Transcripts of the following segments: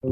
Hey,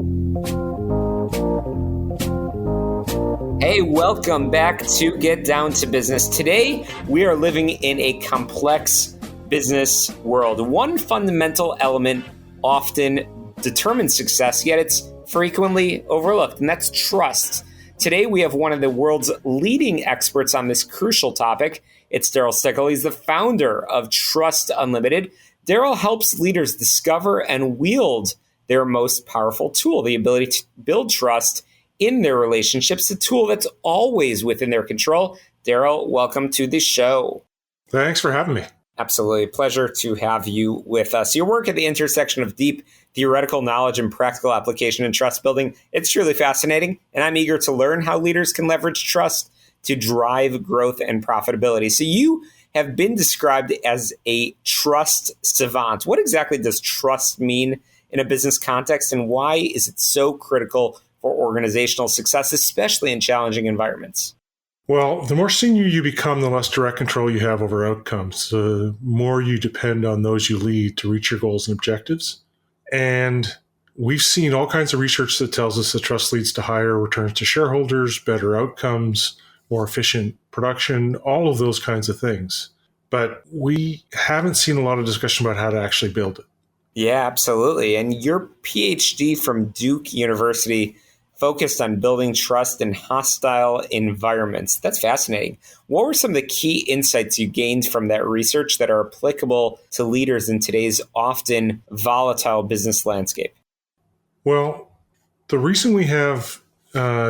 welcome back to Get Down to Business. Today, we are living in a complex business world. One fundamental element often determines success, yet it's frequently overlooked, and that's trust. Today, we have one of the world's leading experts on this crucial topic. It's Darryl Stickel. He's the founder of Trust Unlimited. Darryl helps leaders discover and wield their most powerful tool, the ability to build trust in their relationships, a tool that's always within their control. Darryl, welcome to the show. Thanks for having me. Absolutely. Pleasure to have you with us. Your work at the intersection of deep theoretical knowledge and practical application in trust building, it's truly fascinating, and I'm eager to learn how leaders can leverage trust to drive growth and profitability. So you have been described as a trust savant. What exactly does trust mean in a business context, and why is it so critical for organizational success, especially in challenging environments? Well, the more senior you become, the less direct control you have over outcomes. The more you depend on those you lead to reach your goals and objectives. And we've seen all kinds of research that tells us that trust leads to higher returns to shareholders, better outcomes, more efficient production, all of those kinds of things. But we haven't seen a lot of discussion about how to actually build it. Yeah, absolutely. And your PhD from Duke University focused on building trust in hostile environments. That's fascinating. What were some of the key insights you gained from that research that are applicable to leaders in today's often volatile business landscape? Well, the reason we have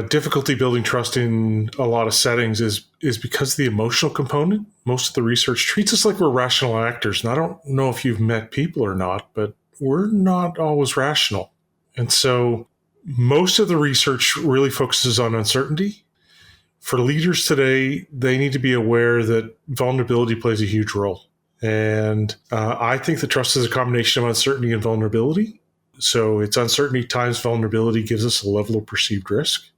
difficulty building trust in a lot of settings is because of the emotional component. Most of the research treats us like we're rational actors. And I don't know if you've met people or not, but we're not always rational. And so most of the research really focuses on uncertainty. For leaders today, they need to be aware that vulnerability plays a huge role. And I think that trust is a combination of uncertainty and vulnerability. So it's uncertainty times vulnerability gives us a level of perceived risk.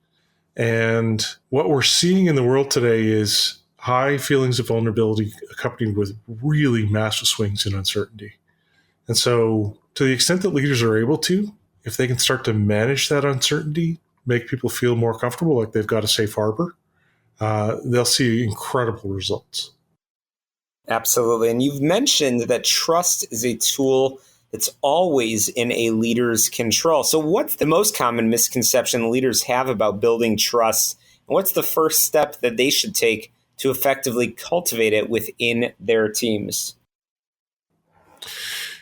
And what we're seeing in the world today is high feelings of vulnerability accompanied with really massive swings in uncertainty. And so to the extent that leaders are able to, if they can start to manage that uncertainty, make people feel more comfortable, like they've got a safe harbor, they'll see incredible results. Absolutely. And you've mentioned that trust is a tool that's always in a leader's control. So what's the most common misconception leaders have about building trust? And what's the first step that they should take to effectively cultivate it within their teams?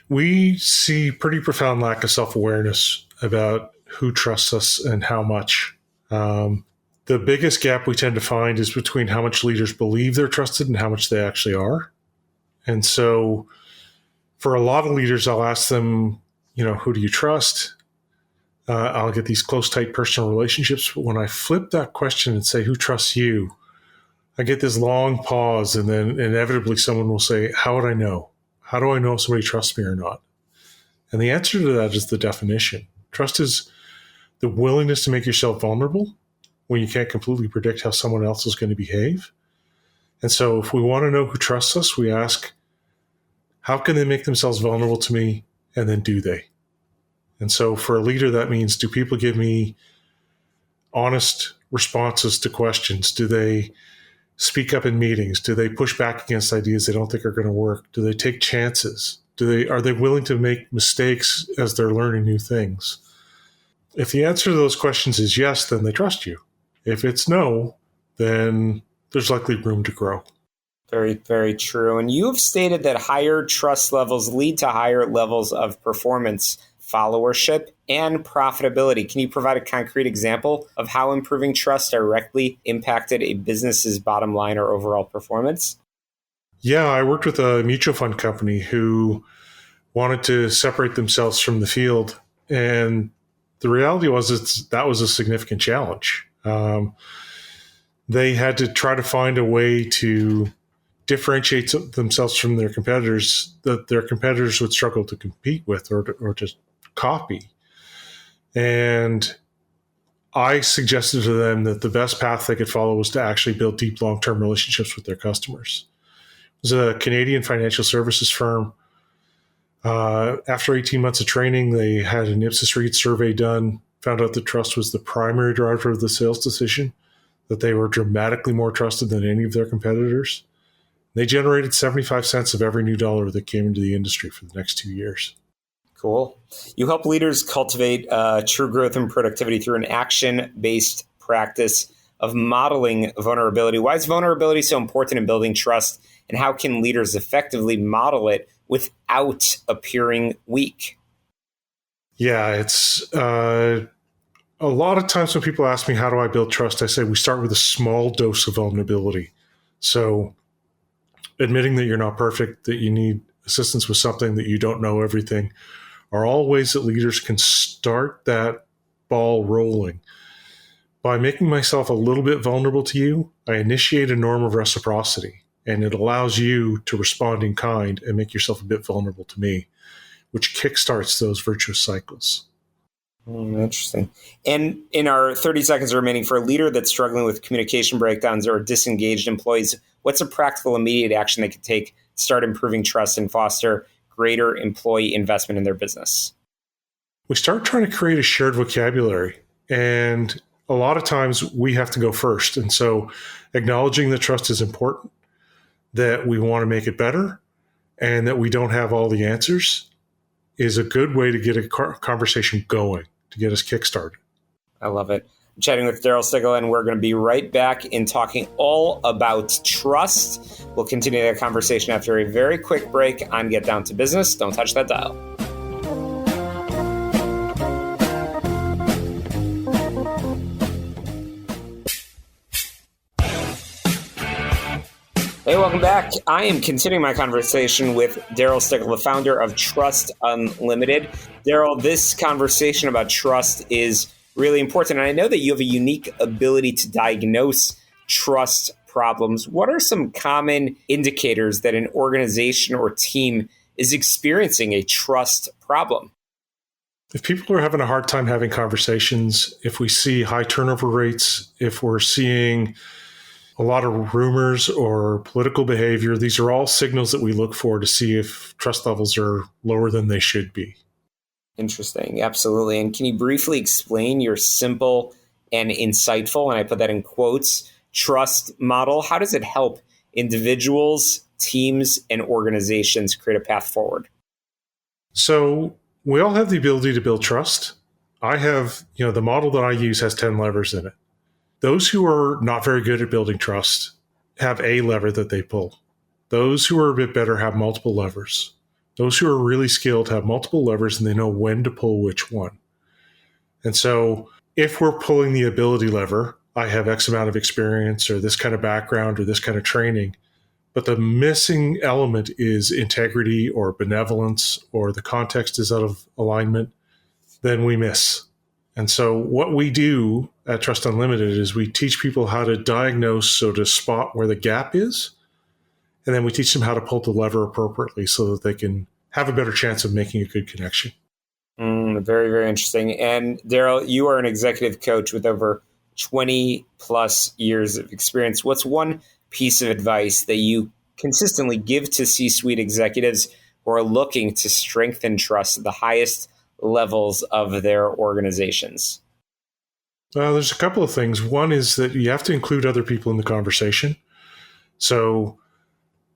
We see pretty profound lack of self-awareness about who trusts us and how much. The biggest gap we tend to find is between how much leaders believe they're trusted and how much they actually are. And so for a lot of leaders, I'll ask them, who do you trust? I'll get these close, tight personal relationships. But when I flip that question and say, who trusts you? I get this long pause, and then inevitably someone will say, how would I know? How do I know if somebody trusts me or not? And the answer to that is the definition. Trust is the willingness to make yourself vulnerable when you can't completely predict how someone else is going to behave. And so if we want to know who trusts us, we ask, how can they make themselves vulnerable to me? And then do they? And so for a leader, that means, do people give me honest responses to questions? Do they speak up in meetings? Do they push back against ideas they don't think are going to work? Do they take chances? Are they willing to make mistakes as they're learning new things? If the answer to those questions is yes, then they trust you. If it's no, then there's likely room to grow. Very, very true. And you have stated that higher trust levels lead to higher levels of performance, followership, and profitability. Can you provide a concrete example of how improving trust directly impacted a business's bottom line or overall performance? Yeah, I worked with a mutual fund company who wanted to separate themselves from the field. And the reality was that was a significant challenge. They had to try to find a way to differentiate themselves from their competitors that their competitors would struggle to compete with or to copy. And I suggested to them that the best path they could follow was to actually build deep long-term relationships with their customers. It was a Canadian financial services firm. After 18 months of training, they had an Ipsos Reid survey done. found out that trust was the primary driver of the sales decision, that they were dramatically more trusted than any of their competitors. They generated 75 cents of every new dollar that came into the industry for the next 2 years. Cool. You help leaders cultivate true growth and productivity through an action-based practice of modeling vulnerability. Why is vulnerability so important in building trust, and how can leaders effectively model it without appearing weak? Yeah, it's a lot of times when people ask me, how do I build trust? I say we start with a small dose of vulnerability. So admitting that you're not perfect, that you need assistance with something, that you don't know everything, are all ways that leaders can start that ball rolling. By making myself a little bit vulnerable to you, I initiate a norm of reciprocity, and it allows you to respond in kind and make yourself a bit vulnerable to me, which kickstarts those virtuous cycles. Interesting. And in our 30 seconds remaining, for a leader that's struggling with communication breakdowns or disengaged employees, what's a practical, immediate action they could take to start improving trust and foster greater employee investment in their business? We start trying to create a shared vocabulary, and a lot of times we have to go first. And so acknowledging that trust is important, that we want to make it better, and that we don't have all the answers is a good way to get a conversation going, to get us kickstarted. I love it. I'm chatting with Darryl Stickel, and we're going to be right back in talking all about trust. We'll continue that conversation after a very quick break on Get Down to Business. Don't touch that dial. Hey, welcome back. I am continuing my conversation with Darryl Stickel, the founder of Trust Unlimited. Darryl, this conversation about trust is really important. And I know that you have a unique ability to diagnose trust problems. What are some common indicators that an organization or team is experiencing a trust problem? If people are having a hard time having conversations, if we see high turnover rates, if we're seeing a lot of rumors or political behavior, these are all signals that we look for to see if trust levels are lower than they should be. Interesting. Absolutely. And can you briefly explain your simple and insightful, and I put that in quotes, trust model? How does it help individuals, teams, and organizations create a path forward? So we all have the ability to build trust. I have, the model that I use has 10 levers in it. Those who are not very good at building trust have a lever that they pull. Those who are a bit better have multiple levers. Those who are really skilled have multiple levers, and they know when to pull which one. And so if we're pulling the ability lever, I have X amount of experience or this kind of background or this kind of training, but the missing element is integrity or benevolence, or the context is out of alignment, then we miss. And so what we do at Trust Unlimited is we teach people how to diagnose, so to spot where the gap is, and then we teach them how to pull the lever appropriately so that they can have a better chance of making a good connection. Very, very interesting. And Darryl, you are an executive coach with over 20 plus years of experience. What's one piece of advice that you consistently give to C-suite executives who are looking to strengthen trust at the highest levels of their organizations? There's a couple of things. One is that you have to include other people in the conversation. So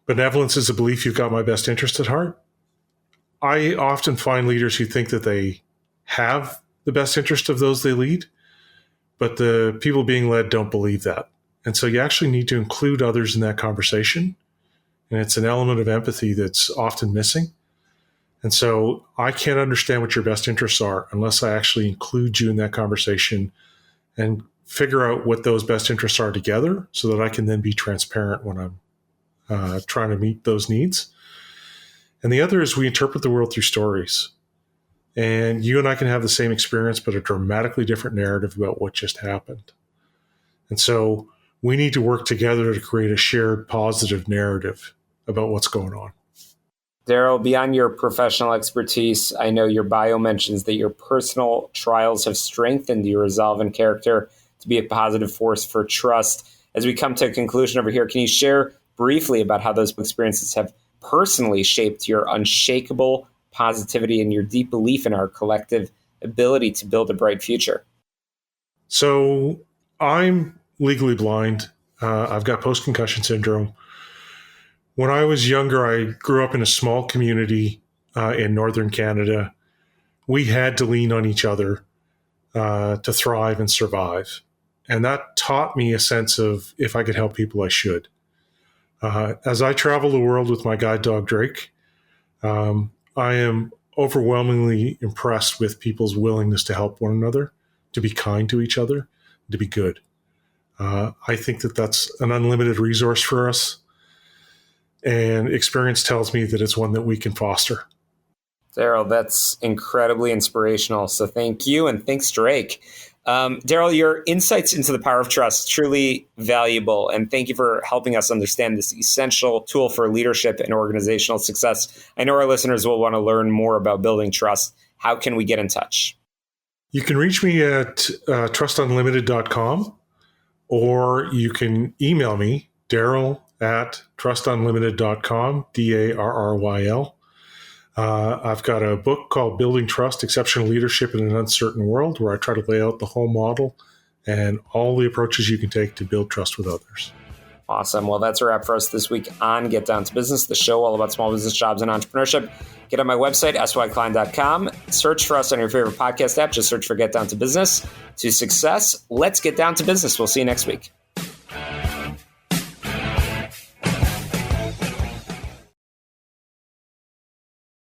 benevolence is a belief you've got my best interest at heart. I often find leaders who think that they have the best interest of those they lead, but the people being led don't believe that. And so you actually need to include others in that conversation. And it's an element of empathy that's often missing. And so I can't understand what your best interests are unless I actually include you in that conversation and figure out what those best interests are together so that I can then be transparent when I'm trying to meet those needs. And the other is we interpret the world through stories. And you and I can have the same experience, but a dramatically different narrative about what just happened. And so we need to work together to create a shared positive narrative about what's going on. Darryl, beyond your professional expertise, I know your bio mentions that your personal trials have strengthened your resolve and character to be a positive force for trust. As we come to a conclusion over here, can you share briefly about how those experiences have personally shaped your unshakable positivity and your deep belief in our collective ability to build a bright future? So I'm legally blind. I've got post-concussion syndrome. When I was younger, I grew up in a small community in northern Canada. We had to lean on each other to thrive and survive. And that taught me a sense of, if I could help people, I should. As I travel the world with my guide dog, Drake, I am overwhelmingly impressed with people's willingness to help one another, to be kind to each other, to be good. I think that that's an unlimited resource for us. And experience tells me that it's one that we can foster. Darryl, that's incredibly inspirational. So thank you, and thanks, Drake. Darryl, your insights into the power of trust, truly valuable. And thank you for helping us understand this essential tool for leadership and organizational success. I know our listeners will want to learn more about building trust. How can we get in touch? You can reach me at trustunlimited.com, or you can email me, Darryl at trustunlimited.com, DARRYL. I've got a book called Building Trust, Exceptional Leadership in an Uncertain World, where I try to lay out the whole model and all the approaches you can take to build trust with others. Awesome. Well, that's a wrap for us this week on Get Down to Business, the show all about small business, jobs, and entrepreneurship. Get on my website, syklein.com. Search for us on your favorite podcast app. Just search for Get Down to Business. To success, let's get down to business. We'll see you next week.